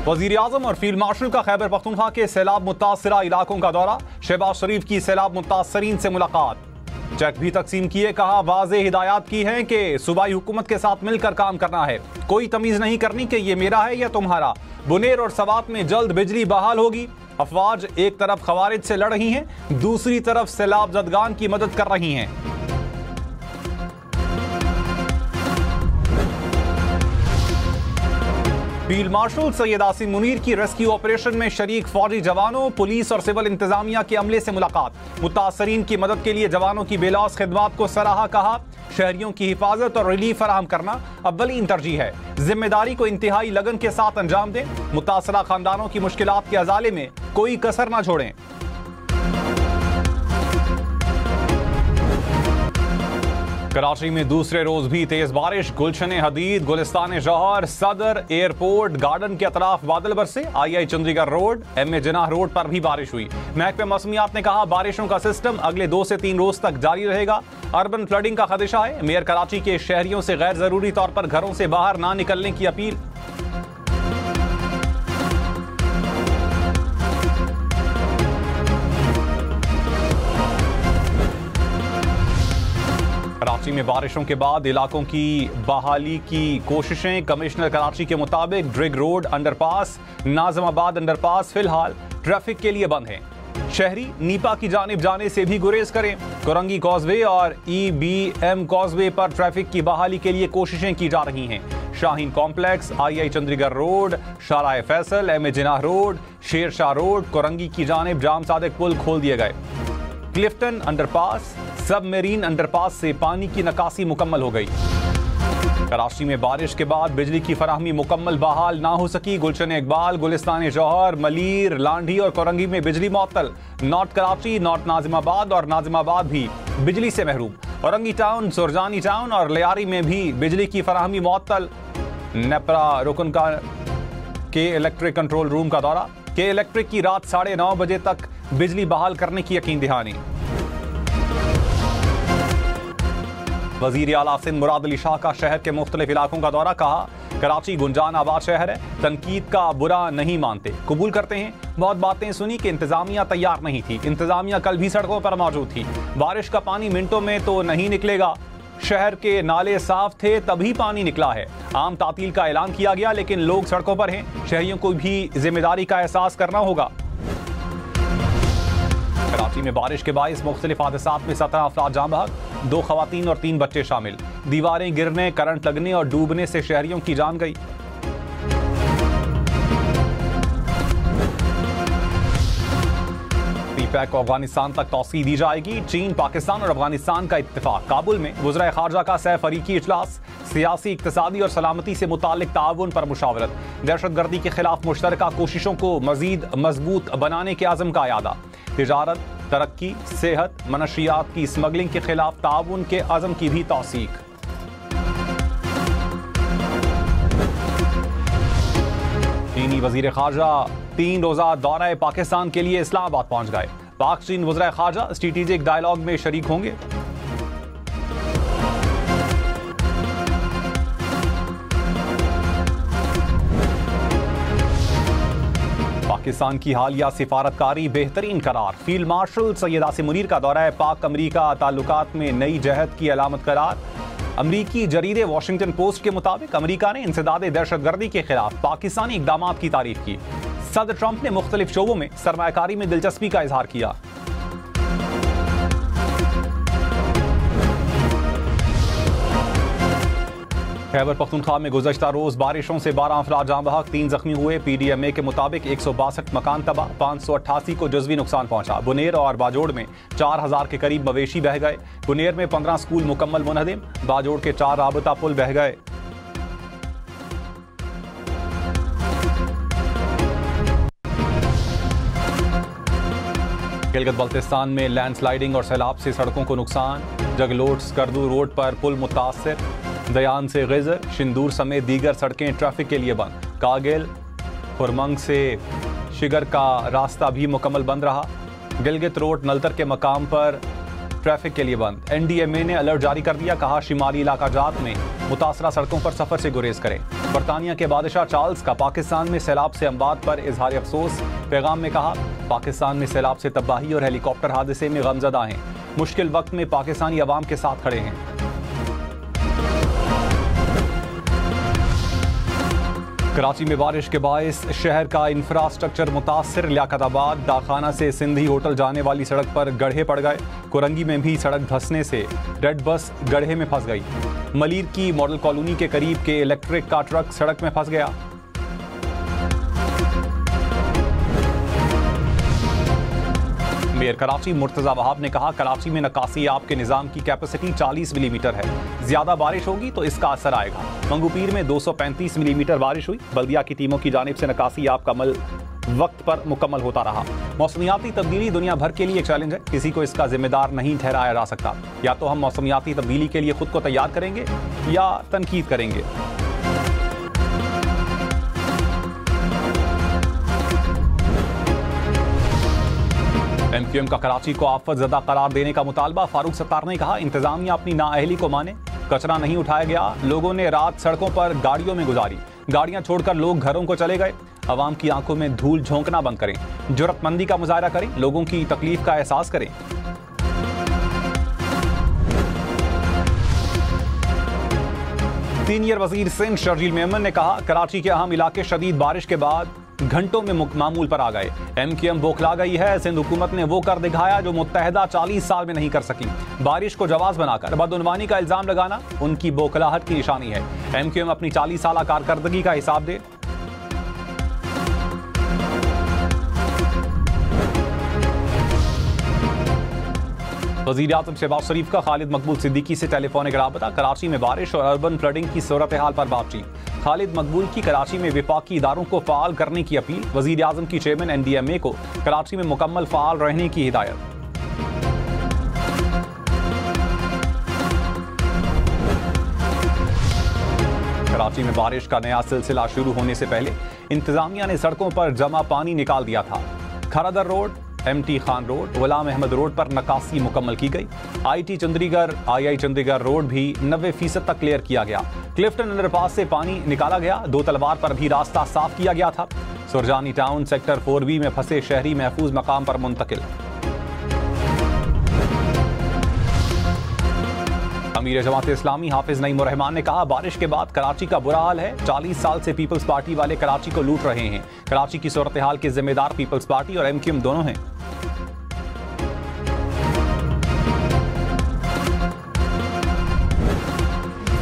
वजीर आजम और field marshal का खैबर पख्तूनख्वा के सैलाब मुतासरा इलाकों का दौरा, शहबाज शरीफ की सैलाब मुतासरीन से मुलाकात, चेक भी तकसीम किए, कहा वाज़ेह हिदायत की है कि सूबाई हुकूमत के साथ मिलकर काम करना है, कोई तमीज नहीं करनी कि ये मेरा है या तुम्हारा। बुनेर और सवात में जल्द बिजली बहाल होगी। अफवाज एक तरफ खवारिज से लड़ रही हैं, दूसरी तरफ सैलाब जदगान की मदद कर रही हैं। फील्ड मार्शल सैयद आसिम मुनीर की रेस्क्यू ऑपरेशन में शरीक फौजी जवानों, पुलिस और सिविल इंतजामिया के अमले से मुलाकात, मुतासरीन की मदद के लिए जवानों की बेलौस खिदमात को सराहा, कहा शहरियों की हिफाजत और रिलीफ फराहम करना अव्वलीन तरजीह है, जिम्मेदारी को इंतहाई लगन के साथ अंजाम दें, मुतासरा खानदानों की मुश्किलात के अजाले में कोई कसर न छोड़ें। कराची में दूसरे रोज भी तेज बारिश, गुलशन हदीद, गुलिस्तान जौहर, सदर, एयरपोर्ट गार्डन के अतराफ बादल बरसे। I Chandigarh road, M A Jinnah road पर भी बारिश हुई। महकमा मौसमियात ने कहा बारिशों का सिस्टम अगले 2 से 3 रोज तक जारी रहेगा। अर्बन फ्लडिंग का खदशा है। मेयर कराची के शहरियों से गैर जरूरी तौर पर घरों से बाहर ना निकलने की अपील। कराची में बारिशों के बाद इलाकों की बहाली की कोशिशें, कमिश्नर कराची के मुताबिक Drigh road underpass, Nazimabad underpass फिलहाल ट्रैफिक के लिए बंद हैं। शहरी नीपा की जानिब जाने से भी गुरेज करें। कोरंगी कॉजवे और EBM कॉजवे पर ट्रैफिक की बहाली के लिए कोशिशें की जा रही हैं। Shaheen complex, I Chandigarh road, Shahrah-e Faisal, MA Jinnah road, Shershah road, Korangi की जानिब जाम सादिक पुल खोल दिए गए। क्लिफ्टन अंडरपास, सबमरीन अंडरपास से पानी की निकासी मुकम्मल हो गई। कराची में बारिश के बाद बिजली की फराहमी मुकम्मल बहाल ना हो सकी। गुलशन इकबाल, गुलिस्तान जौहर, मलीर, लांढी और कोरंगी में बिजली मुअत्तल। नॉर्थ कराची, नॉर्थ नाजिमाबाद और नाजिमाबाद भी बिजली से महरूम। औरंगी टाउन, सुरजानी टाउन और लियारी में भी बिजली की फराहमी मुअत्तल। नेपरा रुकन का के इलेक्ट्रिक कंट्रोल रूम का दौरा, के इलेक्ट्रिक की रात 9:30 बजे तक बिजली बहाल करने की यकीन दहानी। वजीर आला सिंध मुराद अली शाह का शहर के मुख्तलिफ इलाकों का दौरा, कहा कराची गुंजान आबाद शहर है, तनकीद का बुरा नहीं मानते, कबूल करते हैं। बहुत बातें सुनी कि इंतजामिया तैयार नहीं थी, इंतजामिया कल भी सड़कों पर मौजूद थी। बारिश का पानी मिनटों में तो नहीं निकलेगा, शहर के नाले साफ थे तभी पानी निकला है। आम तातील का ऐलान किया गया लेकिन लोग सड़कों पर हैं, शहरियों को भी जिम्मेदारी का एहसास करना होगा। कराची में बारिश के बाइस मुख्तलिफ हादसात में 17 अफराद जाँ बहक, 2 खवातीन और 3 बच्चे शामिल। दीवारें गिरने, करंट लगने और डूबने से शहरियों की जान गई। पैक को अफगानिस्तान तक तौसीह दी जाएगी। चीन, पाकिस्तान और अफगानिस्तान का इत्तेफाक। काबुल में वज़ीर ख़ारजा का सह फरीकी इजलास, सियासी, इक़्तिसादी और सलामती से मुताल्लिक ताउन पर मुशावरत। दहशतगर्दी के खिलाफ मुश्तरका कोशिशों को मज़ीद मजबूत बनाने के आज़म का यादा। तिजारत, तरक्की, सेहत, मनशियात की स्मगलिंग के खिलाफ ताउन के आज़म की भी तौसीक। चीनी वज़ीर ख़ारजा 3 रोज़ा दौरे पाकिस्तान के लिए इस्लामाबाद पहुंच गए। पाक चीन वज़ीर ख़ारजा स्ट्रेटेजिक डायलॉग में शरीक होंगे। पाकिस्तान की हालिया सिफारतकारी बेहतरीन करार। फील्ड मार्शल सैयद आसिम मुनीर का दौरा है पाक अमरीका ताल्लुकात में नई जहद की अलामत करार। अमरीकी जरीदे वॉशिंगटन पोस्ट के मुताबिक अमरीका ने इंसदाद दहशतगर्दी के खिलाफ पाकिस्तानी इकदामात की तारीफ की। सदर ट्रंप ने मुख्तलिफ शोबों में सरमायाकारी में दिलचस्पी का इजहार किया। खैबर पख्तूनख्वा में गुज़श्ता रोज बारिशों से 12 अफराद जाँ बहक, 3 जख्मी हुए। PDMA के मुताबिक 162 मकान तबाह, 588 को जज़वी नुकसान पहुंचा। बुनेर और बाजोड़ में 4000 के करीब मवेशी बह गए। बुनेर में 15 स्कूल मुकम्मल मुनहदिम, बाजोड़ के 4 राबता पुल बह गए। गिलगित बल्तिस्तान में लैंडस्लाइडिंग और सैलाब से सड़कों को नुकसान। जगलोट स्कर्दू रोड पर पुल मुतासर। दयान से गिजर, शिंदूर समेत दीगर सड़कें ट्रैफिक के लिए बंद। कागिल, खुरमंग से शिगर का रास्ता भी मुकम्मल बंद रहा। गिलगित रोड नलतर के मकाम पर ट्रैफिक के लिए बंद। NDMA ने अलर्ट जारी कर दिया, कहा शिमाली इलाका जात में मुतासरा सड़कों पर सफर से गुरेज करें। बरतानिया के बादशाह चार्ल्स का पाकिस्तान में सैलाब से अमवात पर इजहार अफसोस। पैगाम में कहा, पाकिस्तान में सैलाब से तबाही और हेलीकॉप्टर हादसे में गमजदा हैं। मुश्किल वक्त में पाकिस्तानी अवाम के साथ खड़े हैं। कराची में बारिश के बायस शहर का इंफ्रास्ट्रक्चर मुतासर। लियाकताबाद डाखाना से सिंधी होटल जाने वाली सड़क पर गड्ढे पड़ गए। कोरंगी में भी सड़क धंसने से रेड बस गड्ढे में फंस गई। मलीर की मॉडल कॉलोनी के करीब के इलेक्ट्रिक का ट्रक सड़क में फंस गया। मेयर कराची मुर्तजा वहाब ने कहा, कराची में नकासी आब के निज़ाम की कैपेसिटी 40 मिलीमीटर है। ज्यादा बारिश होगी तो इसका असर आएगा। मंगूपीर में 235 मिलीमीटर बारिश हुई। बल्दिया की टीमों की जानिब से नकासी आब का अमल वक्त पर मुकम्मल होता रहा। मौसमियाती तब्दीली दुनिया भर के लिए एक चैलेंज है, किसी को इसका जिम्मेदार नहीं ठहराया जा सकता। या तो हम मौसमियाती तब्दीली के लिए खुद को तैयार करेंगे या तनकीद करेंगे। MQM का कराची को आफत ज़दा करार देने का मुतालबा। फारूक सत्तार ने कहा, इंतजामिया अपनी नाअहली को माने। कचरा नहीं उठाया गया, लोगों ने रात सड़कों पर गाड़ियों में गुजारी। गाड़ियां छोड़कर लोग घरों को चले गए। अवाम की आंखों में धूल झोंकना बंद करें, जुर्रतमंदी का मुजाहरा करें, लोगों की तकलीफ का एहसास करें। सीनियर वजीर सिंध शर्जील मेमन ने कहा, कराची के अहम इलाके शदीद बारिश के बाद घंटों में मामूल पर आ गए। MQM बौखला गई है। सिंध हुकूमत ने वो कर दिखाया जो मुत्तहदा 40 साल में नहीं कर सकी। बारिश को जवाब बनाकर बदउनवानी का इल्जाम लगाना उनकी बौखलाहट की निशानी है। MQM अपनी 40 साल कारकर्दगी का हिसाब दे। वज़ीर आज़म शहबाज शरीफ का खालिद मकबूल सिद्दीकी से टेलीफोनिक राबता। कराची में बारिश और अर्बन फ्लडिंग की सूरत हाल पर बातचीत। खालिद मकबूल की कराची में विफाकी इदारों को फ़ाल करने की अपील। वज़ीर आज़म की चेयरमैन NDMA को कराची में मुकम्मल फ़ाल रहने की हिदायत। कराची में बारिश का नया सिलसिला शुरू होने से पहले इंतजामिया ने सड़कों पर जमा पानी निकाल दिया था। खरादर road, MT Khan road, Ghulam Ahmad road पर नकासी मुकम्मल की गई। IT चंडीगढ़ रोड भी 90% तक क्लियर किया गया। क्लिफ्टन अंडरपास से पानी निकाला गया। 2 तलवार पर भी रास्ता साफ किया गया था। सुरजानी टाउन सेक्टर 4B में फंसे शहरी महफूज मकाम पर मुंतकिल। अमीर जमात इस्लामी हाफिज नईम रहमान ने कहा, बारिश के बाद कराची का बुरा हाल है। 40 साल से पीपल्स पार्टी वाले कराची को लूट रहे हैं। कराची की सूरत हाल के जिम्मेदार पीपल्स पार्टी और MQM दोनों हैं।